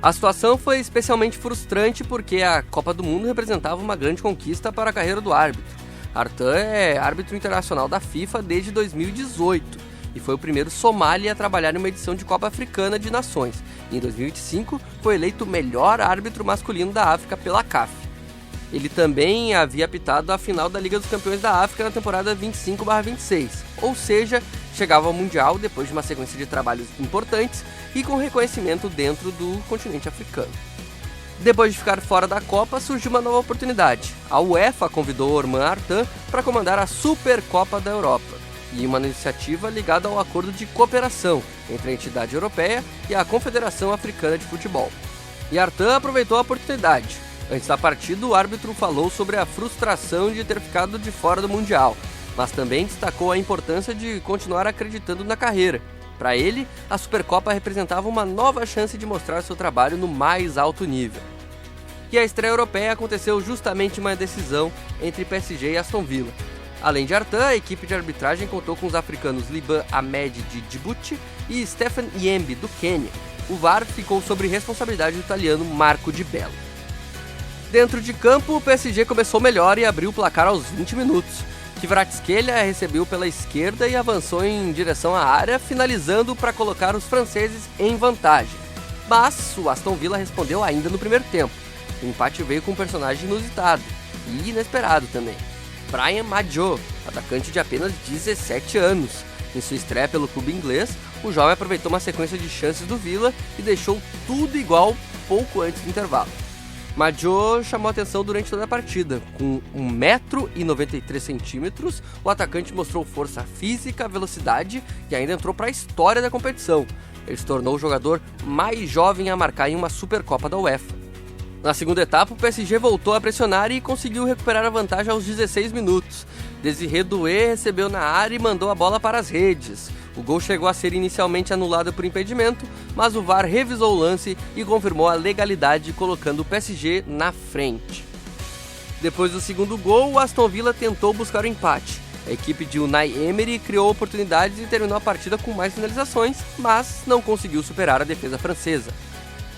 A situação foi especialmente frustrante porque a Copa do Mundo representava uma grande conquista para a carreira do árbitro. Artan é árbitro internacional da FIFA desde 2018 e foi o primeiro somali a trabalhar em uma edição de Copa Africana de Nações. Em 2025, foi eleito o melhor árbitro masculino da África pela CAF. Ele também havia apitado a final da Liga dos Campeões da África na temporada 25/26, ou seja, chegava ao Mundial depois de uma sequência de trabalhos importantes e com reconhecimento dentro do continente africano. Depois de ficar fora da Copa, surgiu uma nova oportunidade. A UEFA convidou Oman Artan para comandar a Supercopa da Europa, e uma iniciativa ligada ao acordo de cooperação entre a entidade europeia e a Confederação Africana de Futebol. E Artan aproveitou a oportunidade. Antes da partida, o árbitro falou sobre a frustração de ter ficado de fora do Mundial mas também destacou a importância de continuar acreditando na carreira. Para ele, a Supercopa representava uma nova chance de mostrar seu trabalho no mais alto nível. E a estreia europeia aconteceu justamente em uma decisão entre PSG e Aston Villa. Além de Artan, a equipe de arbitragem contou com os africanos Liban Ahmed de Djibouti e Stefan Yembe do Quênia. O VAR ficou sob responsabilidade do italiano Marco Di Bello. Dentro de campo, o PSG começou melhor e abriu o placar aos 20 minutos. Kvaratskhelia recebeu pela esquerda e avançou em direção à área, finalizando para colocar os franceses em vantagem. Mas o Aston Villa respondeu ainda no primeiro tempo. O empate veio com um personagem inusitado e inesperado também. Bryan Madio, atacante de apenas 17 anos. Em sua estreia pelo clube inglês, o jovem aproveitou uma sequência de chances do Villa e deixou tudo igual pouco antes do intervalo. Madio chamou atenção durante toda a partida. Com 1,93 m, o atacante mostrou força física, velocidade e ainda entrou para a história da competição. Ele se tornou o jogador mais jovem a marcar em uma Supercopa da UEFA. Na segunda etapa, o PSG voltou a pressionar e conseguiu recuperar a vantagem aos 16 minutos. Désiré Doué recebeu na área e mandou a bola para as redes. O gol chegou a ser inicialmente anulado por impedimento, mas o VAR revisou o lance e confirmou a legalidade, colocando o PSG na frente. Depois do segundo gol, o Aston Villa tentou buscar o empate. A equipe de Unai Emery criou oportunidades e terminou a partida com mais finalizações, mas não conseguiu superar a defesa francesa.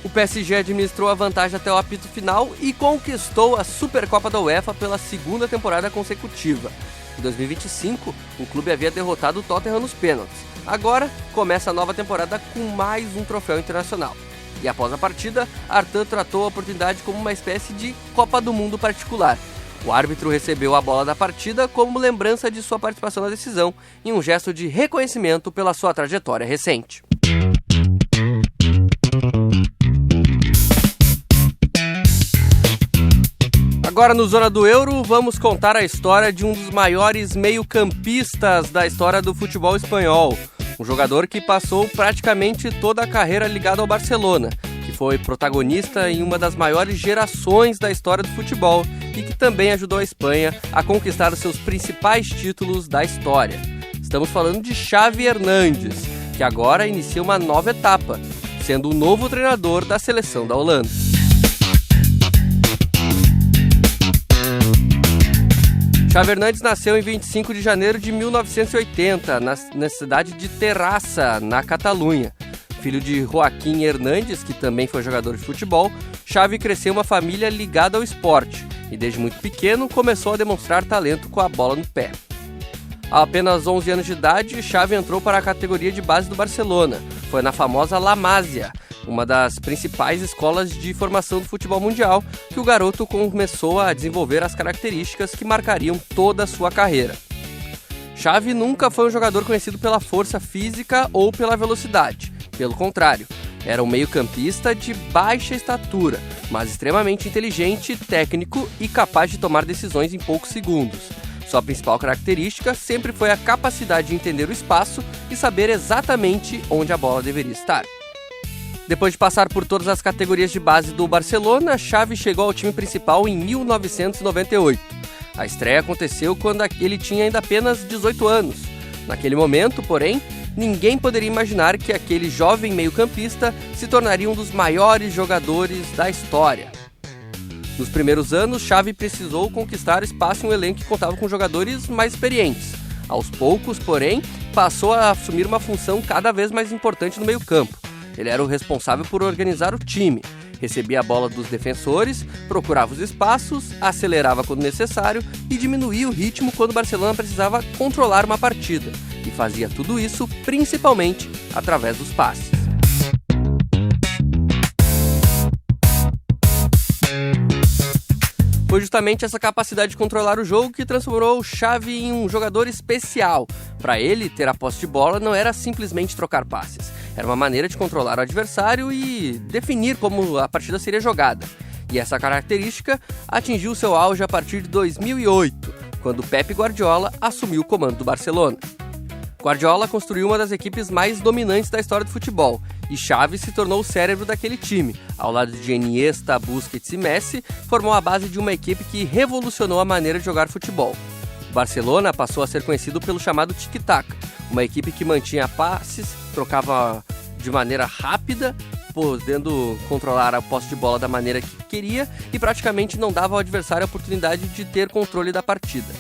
O PSG administrou a vantagem até o apito final e conquistou a Supercopa da UEFA pela segunda temporada consecutiva. Em 2025, o clube havia derrotado o Tottenham nos pênaltis. Agora, começa a nova temporada com mais um troféu internacional. E após a partida, Artan tratou a oportunidade como uma espécie de Copa do Mundo particular. O árbitro recebeu a bola da partida como lembrança de sua participação na decisão, em um gesto de reconhecimento pela sua trajetória recente. Agora no Zona do Euro, vamos contar a história de um dos maiores meio-campistas da história do futebol espanhol. Um jogador que passou praticamente toda a carreira ligado ao Barcelona, que foi protagonista em uma das maiores gerações da história do futebol e que também ajudou a Espanha a conquistar os seus principais títulos da história. Estamos falando de Xavi Hernández, que agora inicia uma nova etapa, sendo o novo treinador da seleção da Holanda. Xavi Hernández nasceu em 25 de janeiro de 1980, na cidade de Terrassa, na Catalunha. Filho de Joaquim Hernández, que também foi jogador de futebol, Xavi cresceu em uma família ligada ao esporte e desde muito pequeno começou a demonstrar talento com a bola no pé. A apenas 11 anos de idade, Xavi entrou para a categoria de base do Barcelona. Foi na famosa La Masia, uma das principais escolas de formação do futebol mundial, que o garoto começou a desenvolver as características que marcariam toda a sua carreira. Xavi nunca foi um jogador conhecido pela força física ou pela velocidade. Pelo contrário, era um meio-campista de baixa estatura, mas extremamente inteligente, técnico e capaz de tomar decisões em poucos segundos. Sua principal característica sempre foi a capacidade de entender o espaço e saber exatamente onde a bola deveria estar. Depois de passar por todas as categorias de base do Barcelona, Xavi chegou ao time principal em 1998. A estreia aconteceu quando ele tinha ainda apenas 18 anos. Naquele momento, porém, ninguém poderia imaginar que aquele jovem meio-campista se tornaria um dos maiores jogadores da história. Nos primeiros anos, Xavi precisou conquistar espaço em um elenco que contava com jogadores mais experientes. Aos poucos, porém, passou a assumir uma função cada vez mais importante no meio-campo. Ele era o responsável por organizar o time, recebia a bola dos defensores, procurava os espaços, acelerava quando necessário e diminuía o ritmo quando o Barcelona precisava controlar uma partida. E fazia tudo isso principalmente através dos passes. Foi justamente essa capacidade de controlar o jogo que transformou o Xavi em um jogador especial. Para ele, ter a posse de bola não era simplesmente trocar passes. Era uma maneira de controlar o adversário e definir como a partida seria jogada. E essa característica atingiu seu auge a partir de 2008, quando Pep Guardiola assumiu o comando do Barcelona. Guardiola construiu uma das equipes mais dominantes da história do futebol, e Xavi se tornou o cérebro daquele time. Ao lado de Iniesta, Busquets e Messi, formou a base de uma equipe que revolucionou a maneira de jogar futebol. O Barcelona passou a ser conhecido pelo chamado tic-tac, uma equipe que mantinha passes, trocava de maneira rápida, podendo controlar a posse de bola da maneira que queria e praticamente não dava ao adversário a oportunidade de ter controle da partida.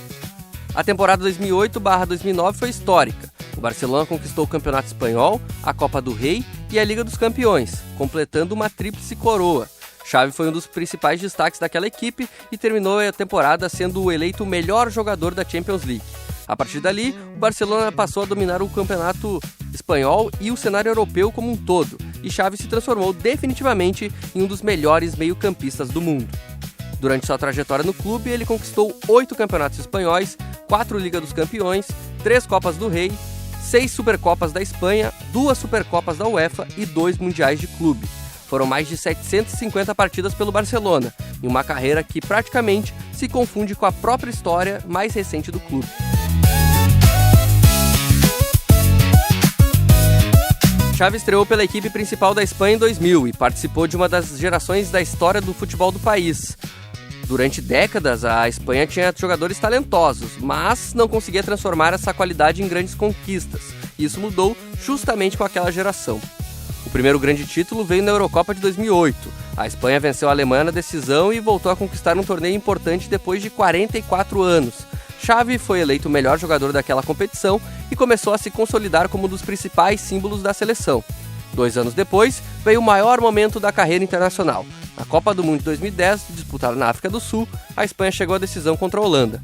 A temporada 2008/2009 foi histórica. O Barcelona conquistou o Campeonato Espanhol, a Copa do Rei e a Liga dos Campeões, completando uma tríplice coroa. Xavi foi um dos principais destaques daquela equipe e terminou a temporada sendo eleito o melhor jogador da Champions League. A partir dali, o Barcelona passou a dominar o campeonato espanhol e o cenário europeu como um todo, e Xavi se transformou definitivamente em um dos melhores meio-campistas do mundo. Durante sua trajetória no clube, ele conquistou 8 campeonatos espanhóis, 4 Liga dos Campeões, 3 Copas do Rei, 6 Supercopas da Espanha, 2 Supercopas da UEFA e 2 Mundiais de Clube. Foram mais de 750 partidas pelo Barcelona, em uma carreira que praticamente se confunde com a própria história mais recente do clube. Xavi estreou pela equipe principal da Espanha em 2000 e participou de uma das gerações da história do futebol do país. Durante décadas, a Espanha tinha jogadores talentosos, mas não conseguia transformar essa qualidade em grandes conquistas. Isso mudou justamente com aquela geração. O primeiro grande título veio na Eurocopa de 2008. A Espanha venceu a Alemanha na decisão e voltou a conquistar um torneio importante depois de 44 anos. Xavi foi eleito o melhor jogador daquela competição e começou a se consolidar como um dos principais símbolos da seleção. 2 anos depois, veio o maior momento da carreira internacional. Na Copa do Mundo de 2010, disputada na África do Sul, a Espanha chegou à decisão contra a Holanda.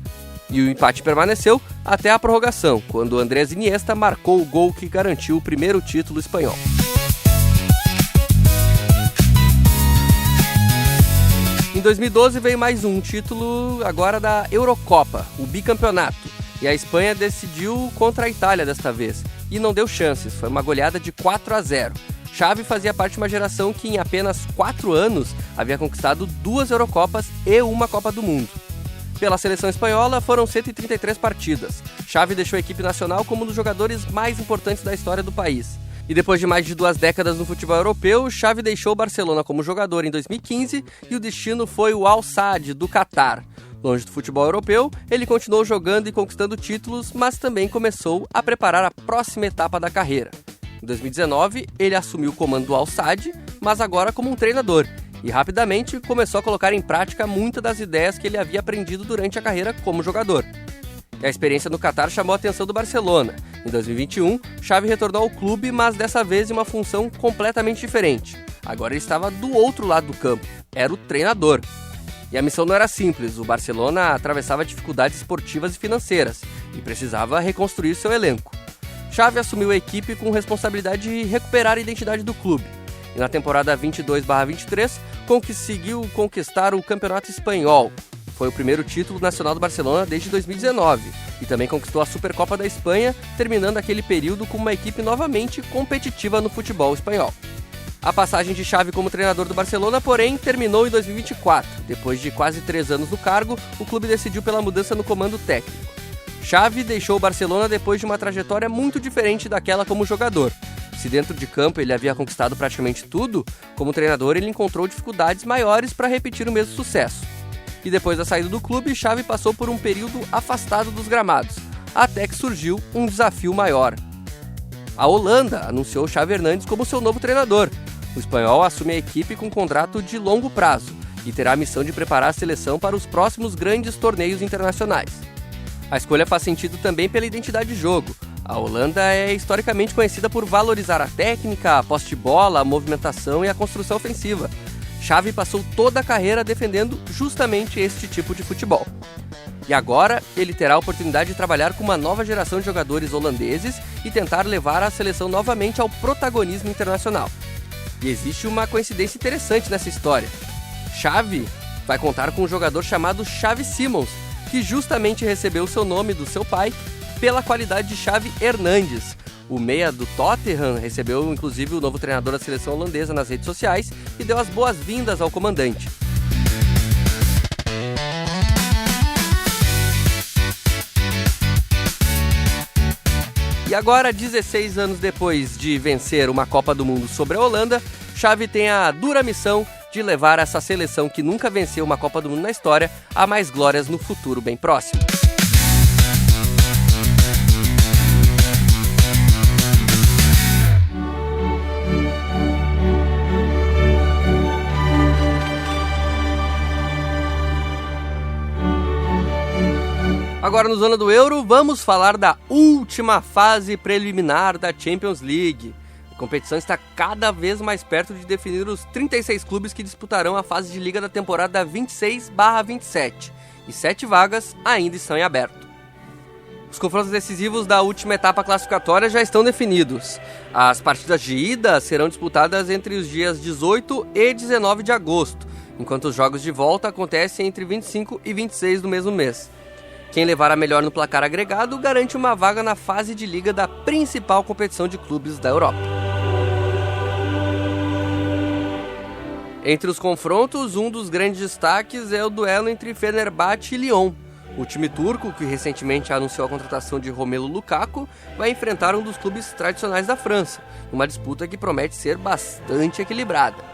E o empate permaneceu até a prorrogação, quando Andrés Iniesta marcou o gol que garantiu o primeiro título espanhol. Em 2012 veio mais um título agora da Eurocopa, o bicampeonato, e a Espanha decidiu contra a Itália desta vez, e não deu chances, foi uma goleada de 4-0. Xavi fazia parte de uma geração que em apenas 4 anos havia conquistado 2 Eurocopas e uma Copa do Mundo. Pela seleção espanhola foram 133 partidas. Xavi deixou a equipe nacional como um dos jogadores mais importantes da história do país. E depois de mais de 2 décadas no futebol europeu, Xavi deixou o Barcelona como jogador em 2015 e o destino foi o Al Sadd do Catar. Longe do futebol europeu, ele continuou jogando e conquistando títulos, mas também começou a preparar a próxima etapa da carreira. Em 2019, ele assumiu o comando do Al Sadd, mas agora como um treinador, e rapidamente começou a colocar em prática muitas das ideias que ele havia aprendido durante a carreira como jogador. E a experiência no Catar chamou a atenção do Barcelona. Em 2021, Xavi retornou ao clube, mas dessa vez em uma função completamente diferente. Agora ele estava do outro lado do campo, era o treinador. E a missão não era simples, o Barcelona atravessava dificuldades esportivas e financeiras e precisava reconstruir seu elenco. Xavi assumiu a equipe com responsabilidade de recuperar a identidade do clube. E na temporada 22/23, conseguiu conquistar o Campeonato Espanhol. Foi o primeiro título nacional do Barcelona desde 2019 e também conquistou a Supercopa da Espanha, terminando aquele período com uma equipe novamente competitiva no futebol espanhol. A passagem de Xavi como treinador do Barcelona, porém, terminou em 2024. Depois de quase 3 anos no cargo, o clube decidiu pela mudança no comando técnico. Xavi deixou o Barcelona depois de uma trajetória muito diferente daquela como jogador. Se dentro de campo ele havia conquistado praticamente tudo, como treinador ele encontrou dificuldades maiores para repetir o mesmo sucesso. E depois da saída do clube, Xavi passou por um período afastado dos gramados, até que surgiu um desafio maior. A Holanda anunciou Xavi Hernández como seu novo treinador. O espanhol assume a equipe com um contrato de longo prazo e terá a missão de preparar a seleção para os próximos grandes torneios internacionais. A escolha faz sentido também pela identidade de jogo. A Holanda é historicamente conhecida por valorizar a técnica, a posse de bola, a movimentação e a construção ofensiva. Xavi passou toda a carreira defendendo justamente este tipo de futebol. E agora ele terá a oportunidade de trabalhar com uma nova geração de jogadores holandeses e tentar levar a seleção novamente ao protagonismo internacional. E existe uma coincidência interessante nessa história. Xavi vai contar com um jogador chamado Xavi Simons, que justamente recebeu seu nome do seu pai pela qualidade de Xavi Hernández. O meia do Tottenham recebeu inclusive o novo treinador da seleção holandesa nas redes sociais e deu as boas-vindas ao comandante. E agora, 16 anos depois de vencer uma Copa do Mundo sobre a Holanda, Xavi tem a dura missão de levar essa seleção que nunca venceu uma Copa do Mundo na história a mais glórias no futuro bem próximo. Agora no Zona do Euro, vamos falar da última fase preliminar da Champions League. A competição está cada vez mais perto de definir os 36 clubes que disputarão a fase de liga da temporada 26/27, e 7 vagas ainda estão em aberto. Os confrontos decisivos da última etapa classificatória já estão definidos. As partidas de ida serão disputadas entre os dias 18 e 19 de agosto, enquanto os jogos de volta acontecem entre 25 e 26 do mesmo mês. Quem levar a melhor no placar agregado garante uma vaga na fase de liga da principal competição de clubes da Europa. Entre os confrontos, um dos grandes destaques é o duelo entre Fenerbahçe e Lyon. O time turco, que recentemente anunciou a contratação de Romelu Lukaku, vai enfrentar um dos clubes tradicionais da França, uma disputa que promete ser bastante equilibrada.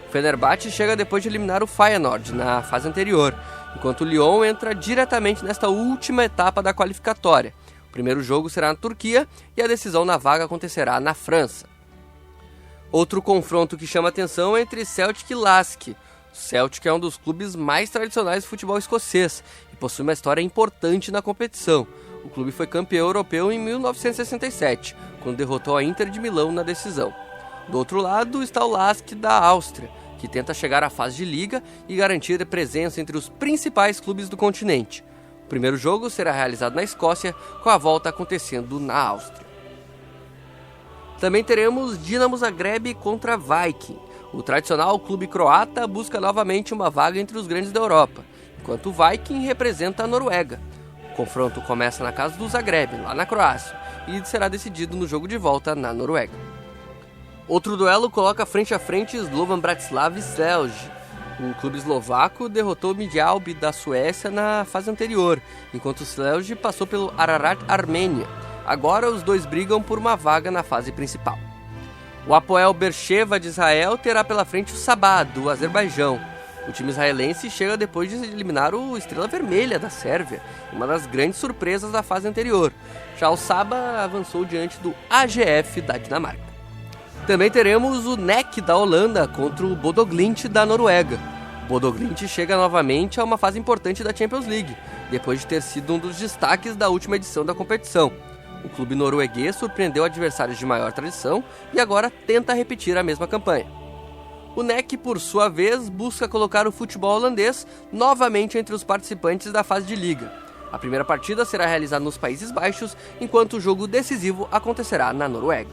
O Fenerbahçe chega depois de eliminar o Feyenoord na fase anterior, enquanto o Lyon entra diretamente nesta última etapa da qualificatória. O primeiro jogo será na Turquia e a decisão na vaga acontecerá na França. Outro confronto que chama atenção é entre Celtic e Lask. O Celtic é um dos clubes mais tradicionais do futebol escocês e possui uma história importante na competição. O clube foi campeão europeu em 1967, quando derrotou a Inter de Milão na decisão. Do outro lado está o Lask da Áustria, que tenta chegar à fase de liga e garantir presença entre os principais clubes do continente. O primeiro jogo será realizado na Escócia, com a volta acontecendo na Áustria. Também teremos Dinamo Zagreb contra Viking. O tradicional clube croata busca novamente uma vaga entre os grandes da Europa, enquanto o Viking representa a Noruega. O confronto começa na casa do Zagreb, lá na Croácia, e será decidido no jogo de volta na Noruega. Outro duelo coloca frente a frente Slovan Bratislava e Celje. O clube eslovaco derrotou o Midtjylland da Suécia na fase anterior, enquanto o Celje passou pelo Ararat Armênia. Agora os dois brigam por uma vaga na fase principal. O Hapoel Beersheva de Israel terá pela frente o Sabah do Azerbaijão. O time israelense chega depois de eliminar o Estrela Vermelha da Sérvia, uma das grandes surpresas da fase anterior. Já o Sabah avançou diante do AGF da Dinamarca. Também teremos o NEC da Holanda contra o Bodo Glimt da Noruega. O Bodo Glimt chega novamente a uma fase importante da Champions League, depois de ter sido um dos destaques da última edição da competição. O clube norueguês surpreendeu adversários de maior tradição e agora tenta repetir a mesma campanha. O NEC, por sua vez, busca colocar o futebol holandês novamente entre os participantes da fase de liga. A primeira partida será realizada nos Países Baixos, enquanto o jogo decisivo acontecerá na Noruega.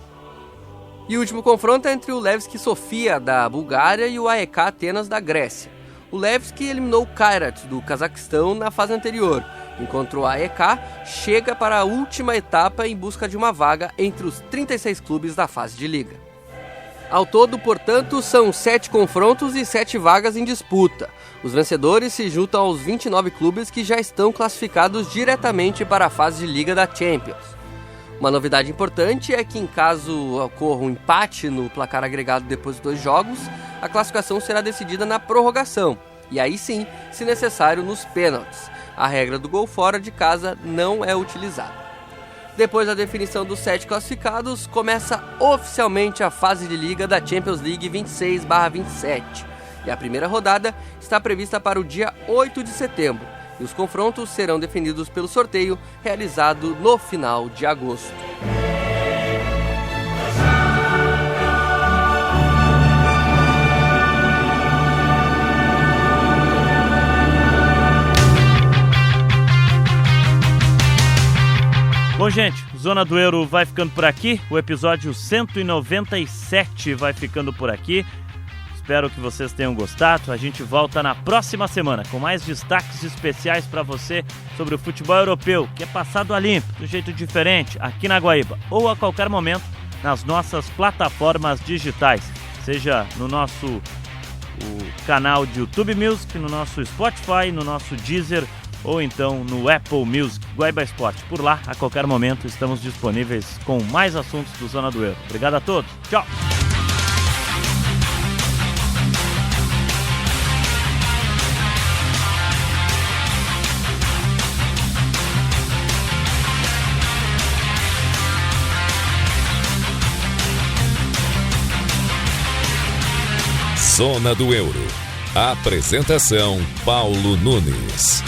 E o último confronto é entre o Levski Sofia da Bulgária e o AEK Atenas da Grécia. O Levski eliminou o Kairat do Cazaquistão na fase anterior, enquanto o AEK chega para a última etapa em busca de uma vaga entre os 36 clubes da fase de liga. Ao todo, portanto, são 7 confrontos e 7 vagas em disputa. Os vencedores se juntam aos 29 clubes que já estão classificados diretamente para a fase de liga da Champions. Uma novidade importante é que, em caso ocorra um empate no placar agregado depois dos 2 jogos, a classificação será decidida na prorrogação, e aí sim, se necessário, nos pênaltis. A regra do gol fora de casa não é utilizada. Depois da definição dos 7 classificados, começa oficialmente a fase de liga da Champions League 26/27. E a primeira rodada está prevista para o dia 8 de setembro. E os confrontos serão definidos pelo sorteio realizado no final de agosto. Bom, gente, Zona do Euro vai ficando por aqui. O episódio 197 vai ficando por aqui. Espero que vocês tenham gostado. A gente volta na próxima semana com mais destaques especiais para você sobre o futebol europeu, que é passado a limpo, de um jeito diferente, aqui na Guaíba, ou a qualquer momento nas nossas plataformas digitais, seja no nosso canal de YouTube Music, no nosso Spotify, no nosso Deezer, ou então no Apple Music, Guaíba Esporte. Por lá, a qualquer momento, estamos disponíveis com mais assuntos do Zona do Euro. Obrigado a todos. Tchau! Zona do Euro. Apresentação Paulo Nunes.